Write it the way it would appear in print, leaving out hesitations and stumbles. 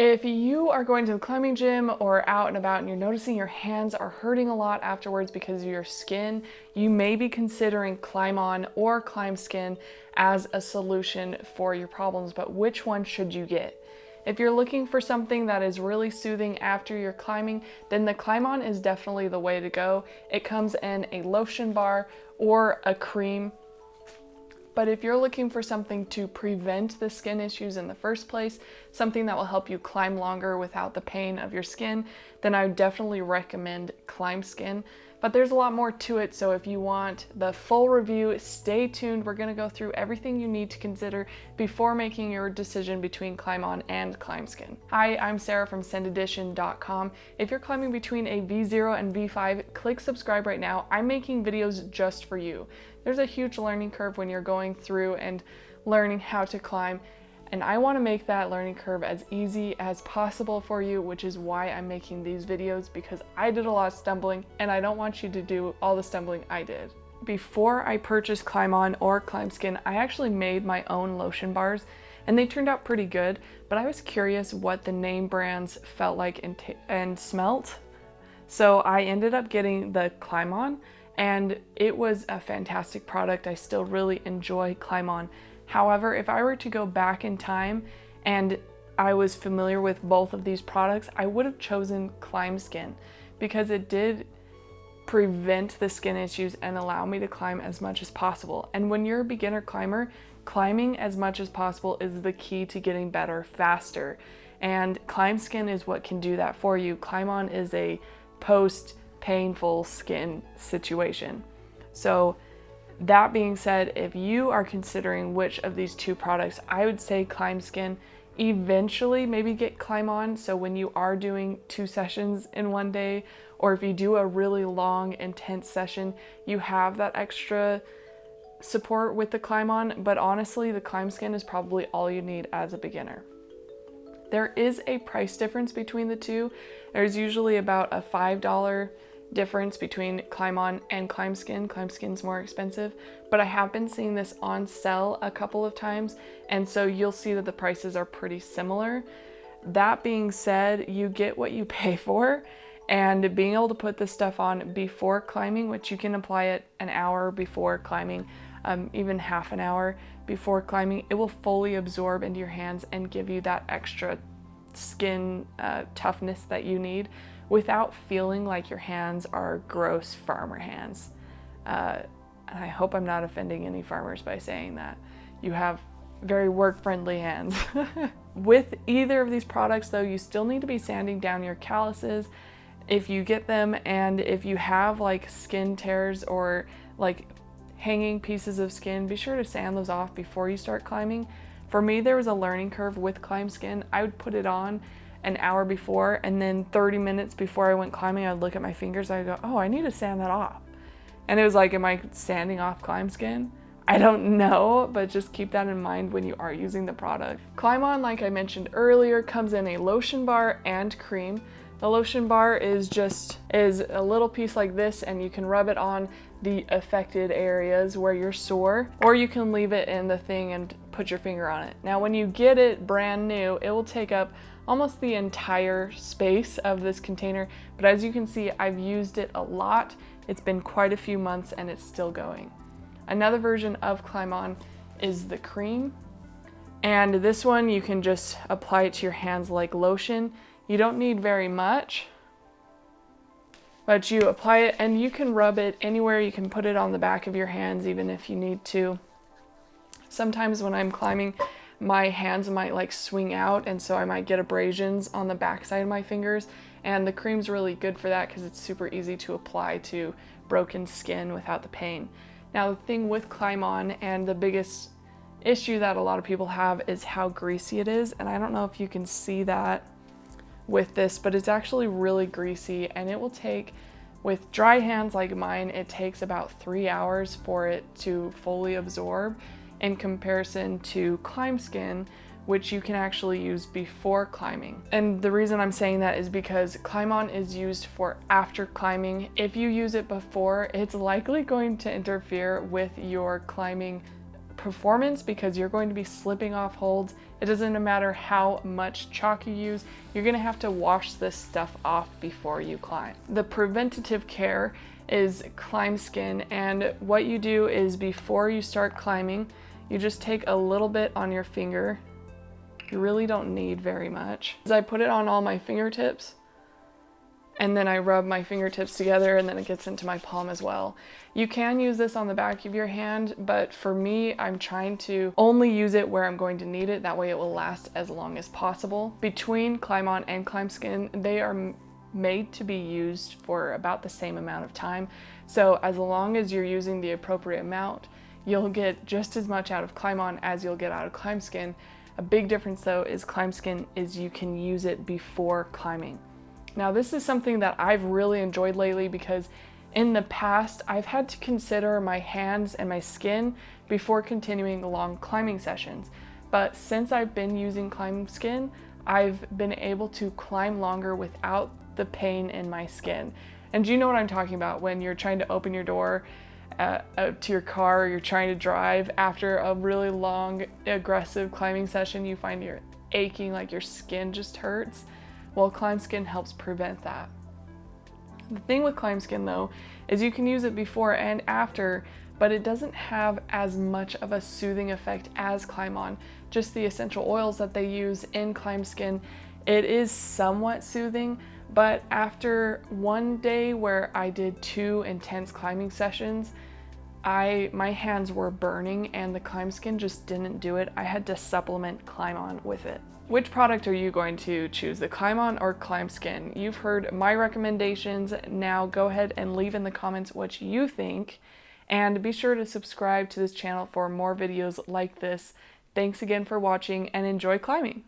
If you are going to the climbing gym or out and about and you're noticing your hands are hurting a lot afterwards because of your skin, you may be considering ClimbOn or Climbskin as a solution for your problems, but which one should you get? If you're looking for something that is really soothing after you're climbing, then the ClimbOn is definitely the way to go. It comes in a lotion bar or a cream. But if you're looking for something to prevent the skin issues in the first place, something that will help you climb longer without the pain of your skin, then I would definitely recommend Climbskin. But there's a lot more to it, so if you want the full review, stay tuned. We're gonna go through everything you need to consider before making your decision between ClimbOn and Climbskin. Hi, I'm Sarah from SendEdition.com. If you're climbing between a V0 and V5, click subscribe right now. I'm making videos just for you. There's a huge learning curve when you're going through and learning how to climb, and I want to make that learning curve as easy as possible for you, which is why I'm making these videos, because I did a lot of stumbling and I don't want you to do all the stumbling I did. Before I purchased ClimbOn or Climbskin, I actually made my own lotion bars and they turned out pretty good, but I was curious what the name brands felt like and smelt. So I ended up getting the ClimbOn, and it was a fantastic product. I still really enjoy ClimbOn. However, if I were to go back in time and I was familiar with both of these products, I would have chosen Climbskin because it did prevent the skin issues and allow me to climb as much as possible. And when you're a beginner climber, climbing as much as possible is the key to getting better faster. And Climbskin is what can do that for you. ClimbOn is a painful skin situation. So that being said, if you are considering which of these two products, I would say Climbskin. Eventually maybe get ClimbOn, so when you are doing 2 sessions in one day, or if you do a really long intense session, you have that extra support with the ClimbOn. But honestly, the Climbskin is probably all you need as a beginner. There is a price difference between the two. There's usually about a $5 difference between ClimbOn and Climbskin. Climbskin's more expensive, but I have been seeing this on sale a couple of times, and so you'll see that the prices are pretty similar. That being said, you get what you pay for, and being able to put this stuff on before climbing, which you can apply it an hour before climbing, even half an hour before climbing, it will fully absorb into your hands and give you that extra skin toughness that you need without feeling like your hands are gross farmer hands. And I hope I'm not offending any farmers by saying that. You have very work-friendly hands. With either of these products though, you still need to be sanding down your calluses if you get them, and if you have like skin tears or like hanging pieces of skin, be sure to sand those off before you start climbing. For me, there was a learning curve with Climbskin. I would put it on an hour before, and then 30 minutes before I went climbing, I'd look at my fingers, I'd go, oh, I need to sand that off. And it was like, am I sanding off Climbskin? I don't know, but just keep that in mind when you are using the product. ClimbOn, like I mentioned earlier, comes in a lotion bar and cream. The lotion bar is a little piece like this, and you can rub it on the affected areas where you're sore, or you can leave it in the thing and put your finger on it. Now, when you get it brand new, it will take up almost the entire space of this container, but as you can see, I've used it a lot. It's been quite a few months and it's still going. Another version of ClimbOn is the cream, and this one you can just apply it to your hands like lotion. You don't need very much, but you apply it and you can rub it anywhere. You can put it on the back of your hands even if you need to. Sometimes when I'm climbing, my hands might like swing out, and so I might get abrasions on the back side of my fingers, and the cream's really good for that because it's super easy to apply to broken skin without the pain. Now, the thing with ClimbOn, and the biggest issue that a lot of people have, is how greasy it is, and I don't know if you can see that with this, but it's actually really greasy, and it will take, with dry hands like mine, it takes about 3 hours for it to fully absorb, in comparison to Climbskin, which you can actually use before climbing. And the reason I'm saying that is because ClimbOn is used for after climbing. If you use it before, it's likely going to interfere with your climbing performance because you're going to be slipping off holds. It doesn't matter how much chalk you use, you're gonna have to wash this stuff off before you climb. The preventative care is Climbskin, and what you do is before you start climbing, you just take a little bit on your finger. You really don't need very much. I put it on all my fingertips, and then I rub my fingertips together, and then it gets into my palm as well. You can use this on the back of your hand, but for me, I'm trying to only use it where I'm going to need it. That way it will last as long as possible. Between ClimbOn and Climbskin, they are made to be used for about the same amount of time. So as long as you're using the appropriate amount, you'll get just as much out of ClimbOn as you'll get out of Climbskin. A big difference though is Climbskin is you can use it before climbing. Now this is something that I've really enjoyed lately because in the past I've had to consider my hands and my skin before continuing long climbing sessions. But since I've been using Climbskin, I've been able to climb longer without the pain in my skin. And do you know what I'm talking about when you're trying to open your door to your car, or you're trying to drive after a really long, aggressive climbing session, you find you're aching, like your skin just hurts? Well, Climbskin helps prevent that. The thing with Climbskin though, is you can use it before and after, but it doesn't have as much of a soothing effect as ClimbOn. Just the essential oils that they use in Climbskin, it is somewhat soothing, but after one day where I did 2 intense climbing sessions, my hands were burning and the Climbskin just didn't do it. I had to supplement ClimbOn with it. Which product are you going to choose, the ClimbOn or Climbskin? You've heard my recommendations. Now go ahead and leave in the comments what you think, and be sure to subscribe to this channel for more videos like this. Thanks again for watching and enjoy climbing.